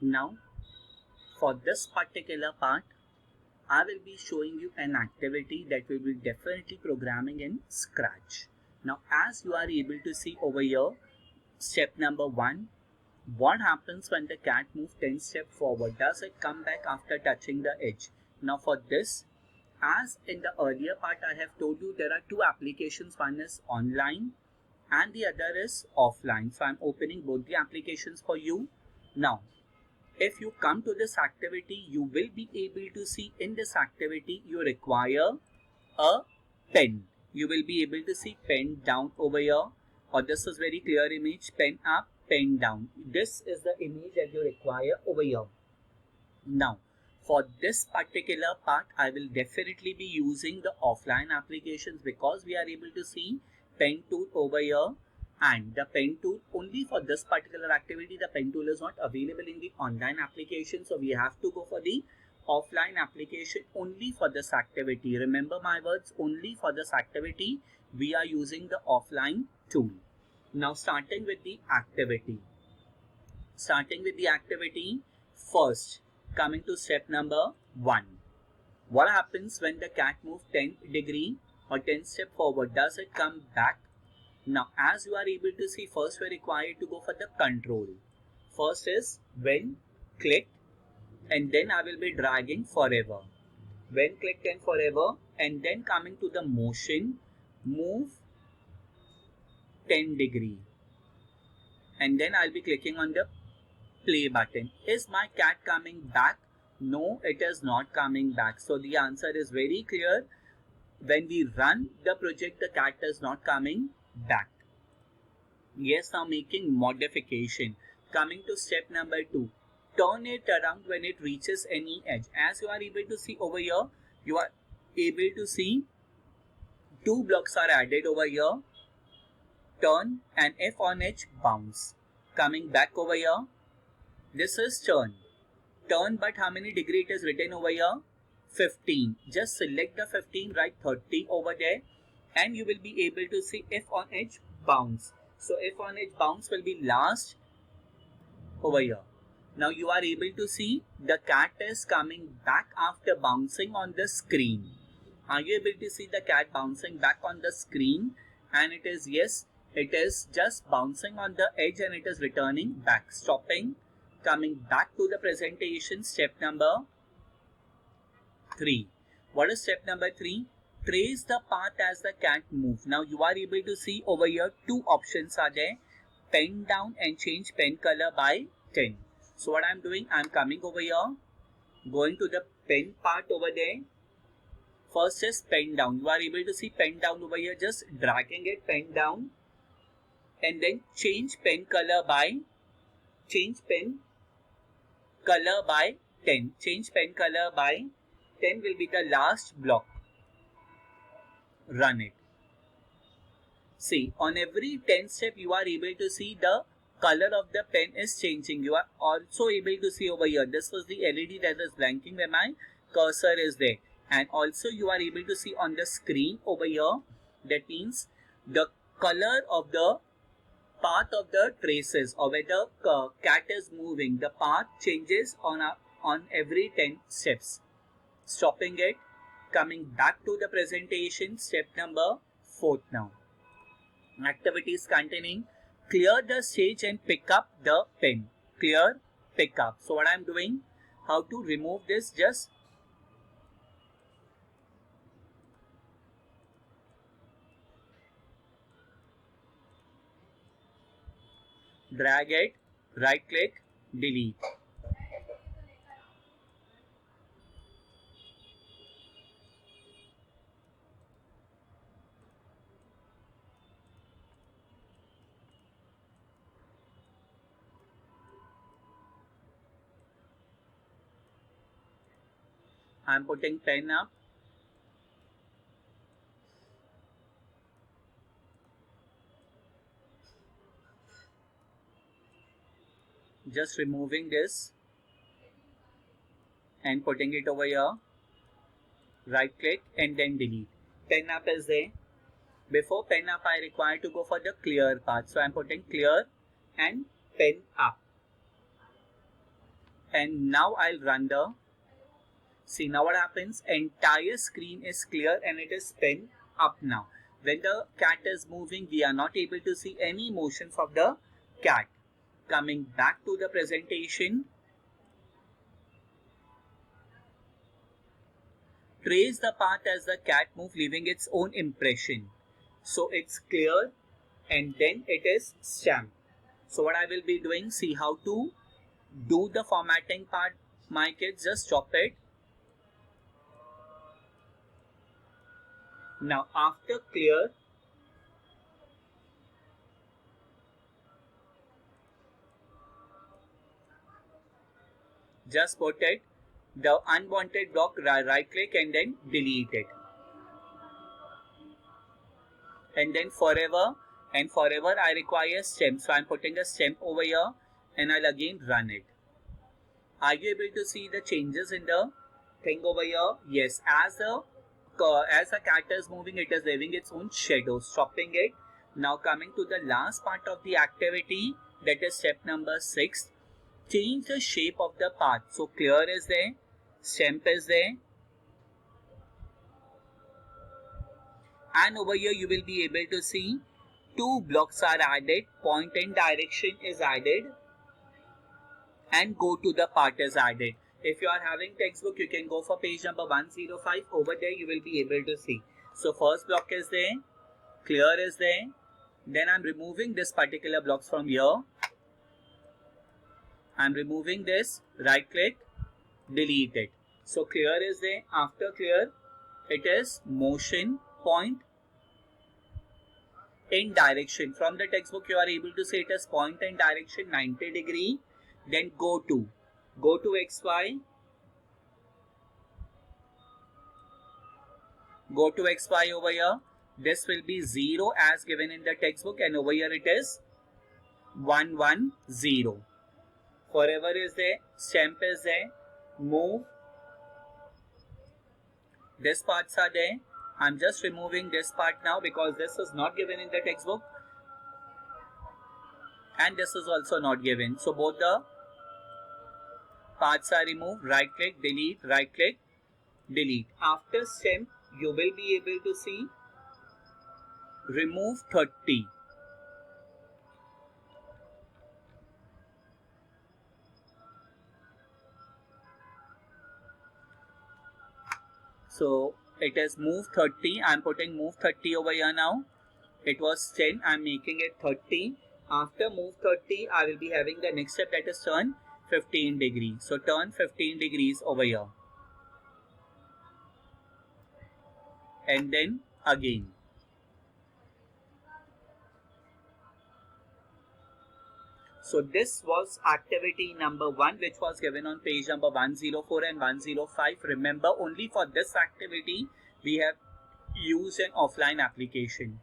Now, for this particular part, I will be showing you an activity that we will definitely programming in Scratch. Now, as you are able to see over here, step number 1, what happens when the cat moves 10 steps forward? Does it come back after touching the edge? Now for this, as in the earlier part I have told you, there are two applications. One is online and the other is offline. So I'm opening both the applications for you. Now, if you come to this activity, you will be able to see in this activity you require a pen. You will be able to see pen down over here, or this is very clear image, pen up, pen down. This is the image that you require over here. Now, for this particular part, I will definitely be using the offline applications because we are able to see pen tool over here, and the pen tool only for this particular activity, the pen tool is not available in the online application. So we have to go for the offline application only for this activity. Remember my words, only for this activity we are using the offline tool. Now starting with the activity. First, coming to step number 1. What happens when the cat moves 10 degree or 10 step forward? Does it come back? Now, as you are able to see, first we are required to go for the control. First is when clicked, and then I will be dragging forever. When clicked and forever, and then coming to the motion, move 10 degree. And then I'll be clicking on the play button. Is my cat coming back? No, it is not coming back. So the answer is very clear. When we run the project, the cat is not coming back. Yes, now making modification. Coming to step number 2. Turn it around when it reaches any edge. As you are able to see over here, you are able to see 2 blocks are added over here. Turn and F on edge, bounce. Coming back over here. This is turn. Turn, but how many degree it is written over here? 15. Just select the 15, write 30 over there, and you will be able to see F on edge, bounce. So F on edge, bounce will be last over here. Now you are able to see the cat is coming back after bouncing on the screen. Are you able to see the cat bouncing back on the screen? And it is, yes, it is just bouncing on the edge and it is returning back, stopping, coming back to the presentation. Step number 3. What is step number 3? Trace the path as the cat moves. Now you are able to see over here 2 options are there. Pen down and change pen color by 10. So what I am doing, I am coming over here, going to the pen part over there. First is pen down. You are able to see pen down over here, just dragging it pen down, and then change pen color by 10. Change pen color by 10 will be the last block. Run it. See, on every 10 step you are able to see the color of the pen is changing. You are also able to see over here, this was the LED that is blinking where my cursor is there. And also you are able to see on the screen over here, that means the color of the path of the traces, or where the cat is moving, the path changes on every 10 steps. Stopping it, coming back to the presentation. Step number 4 now. Activities containing clear the stage and pick up the pen. Clear, pick up. So what I am doing, how to remove this, just drag it, right click, delete. I am putting pen up. Just removing this and putting it over here. Right click and then delete. Pen up is there. Before pen up, I require to go for the clear path. So I am putting clear and pen up. And now I'll run the, see now what happens, entire screen is clear and it is spin up now. When the cat is moving, we are not able to see any motions of the cat. Coming back to the presentation, trace the path as the cat moves, leaving its own impression. So it's clear and then it is stamped. So what I will be doing, see how to do the formatting part, my kids, just stop it. Now after clear, just put it, the unwanted block, right click and then delete it. And then forever and forever I require stem. So I'm putting a stem over here and I'll again run it. Are you able to see the changes in the thing over here? Yes, as the cat is moving, it is leaving its own shadow, stopping it. Now coming to the last part of the activity, that is step number 6. Change the shape of the path. So clear is there, stamp is there, and over here you will be able to see 2 blocks are added, point and direction is added, and go to the path is added. If you are having textbook, you can go for page number 105. Over there you will be able to see. So first block is there, clear is there. Then I'm removing this particular blocks from here. I'm removing this, right click, delete it. So clear is there. After clear, it is motion, point, in direction. From the textbook you are able to say it as point and direction 90 degree. Then go to XY. Go to XY over here. This will be 0 as given in the textbook, and over here it is 110. Forever is there, stamp is there, move. This parts are there. I'm just removing this part now because this is not given in the textbook. And this is also not given. So both the parts are removed. Right click, delete, right click, delete. After stamp, you will be able to see remove 30. So it is move 30. I'm putting move 30 over here now. It was 10. I'm making it 30. After move 30, I will be having the next step, that is turn 15 degrees. So turn 15 degrees over here. And then again. So this was activity number 1, which was given on page number 104 and 105. Remember, only for this activity we have used an offline application.